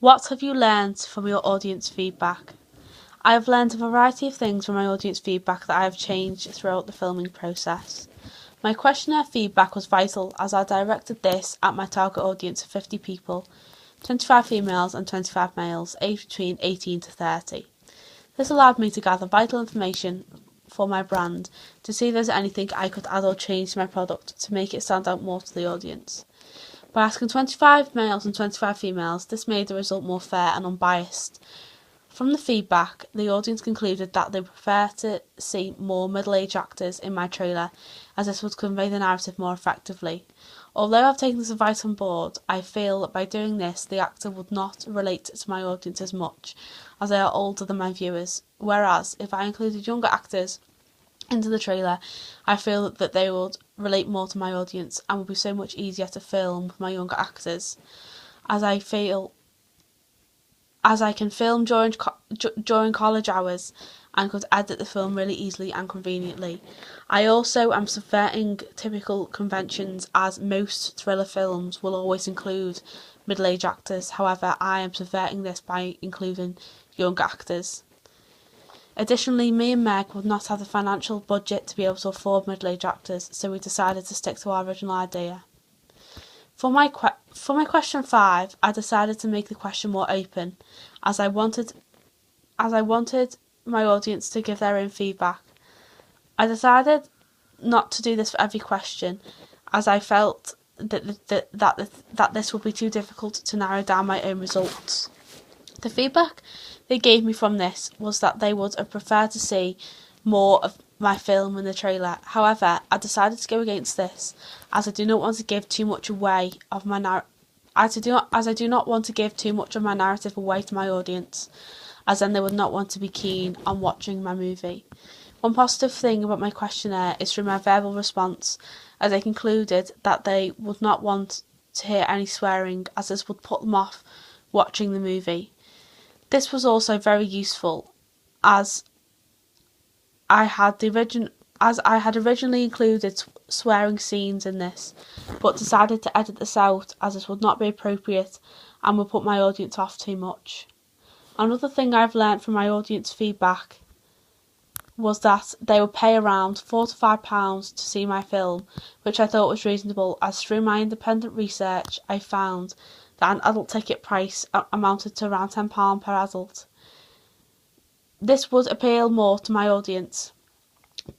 What have you learned from your audience feedback? I have learned a variety of things from my audience feedback that I have changed throughout the filming process. My questionnaire feedback was vital as I directed this at my target audience of 50 people, 25 females and 25 males, aged between 18 to 30. This allowed me to gather vital information for my brand to see if there's anything I could add or change to my product to make it stand out more to the audience. By asking 25 males and 25 females, this made the result more fair and unbiased. From the feedback, the audience concluded that they prefer to see more middle-aged actors in my trailer, as this would convey the narrative more effectively. Although I've taken this advice on board, I feel that by doing this, the actor would not relate to my audience as much, as they are older than my viewers, whereas if I included younger actors into the trailer, I feel that they would relate more to my audience and would be so much easier to film with my younger actors, as I can film during college hours and could edit the film really easily and conveniently. I also am subverting typical conventions, as most thriller films will always include middle-aged actors. However, I am subverting this by including younger actors. Additionally, me and Meg would not have the financial budget to be able to afford middle-aged actors, so we decided to stick to our original idea. For my question 5, I decided to make the question more open, as I wanted my audience to give their own feedback. I decided not to do this for every question, as I felt that this would be too difficult to narrow down my own results. The feedback they gave me from this was that they would have preferred to see more of my film in the trailer. However, I decided to go against this, as I do not want to give too much away of my I do not want to give too much of my narrative away to my audience, as then they would not want to be keen on watching my movie. One positive thing about my questionnaire is through my verbal response, as they concluded that they would not want to hear any swearing, as this would put them off watching the movie. This was also very useful, as I had originally included swearing scenes in this, but decided to edit this out, as this would not be appropriate and would put my audience off too much. Another thing I've learnt from my audience feedback was that they would pay around £4 to £5 to see my film, which I thought was reasonable, as through my independent research I found that an adult ticket price amounted to around £10 per adult. This would appeal more to my audience.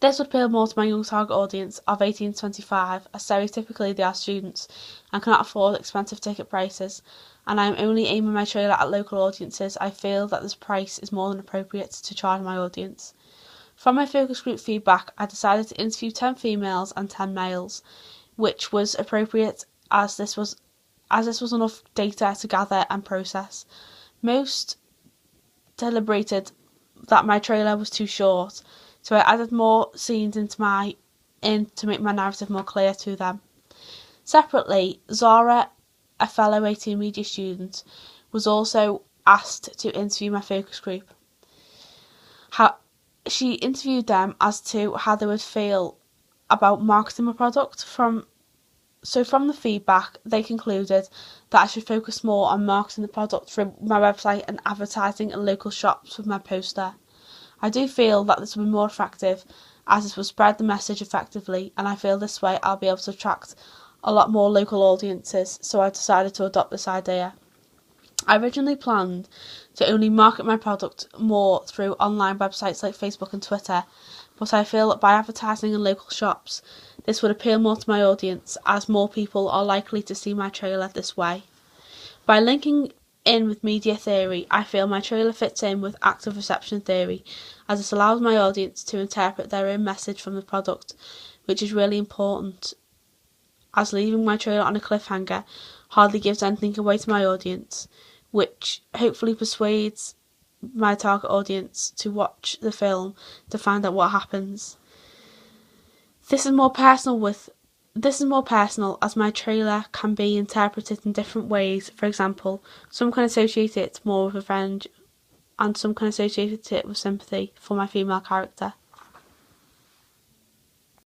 This would appeal more to my young target audience of 18 to 25, as stereotypically they are students and cannot afford expensive ticket prices, and I am only aiming my trailer at local audiences. I feel that this price is more than appropriate to charge my audience. From my focus group feedback, I decided to interview 10 females and 10 males, which was appropriate as this was enough data to gather and process. Most deliberated that my trailer was too short, so I added more scenes to make my narrative more clear to them. Separately, Zara, a fellow 18 media student, was also asked to interview my focus group. She interviewed them as to how they would feel about marketing my product. From the feedback, they concluded that I should focus more on marketing the product through my website and advertising in local shops with my poster. I do feel that this will be more effective, as this will spread the message effectively, and I feel this way I'll be able to attract a lot more local audiences, so I decided to adopt this idea. I originally planned to only market my product more through online websites like Facebook and Twitter, but I feel that by advertising in local shops, this would appeal more to my audience, as more people are likely to see my trailer this way. By linking in with media theory, I feel my trailer fits in with active reception theory, as this allows my audience to interpret their own message from the product, which is really important, as leaving my trailer on a cliffhanger hardly gives anything away to my audience, which hopefully persuades my target audience to watch the film to find out what happens. This is more personal, as my trailer can be interpreted in different ways. For example, some can associate it more with revenge, and some can associate it with sympathy for my female character.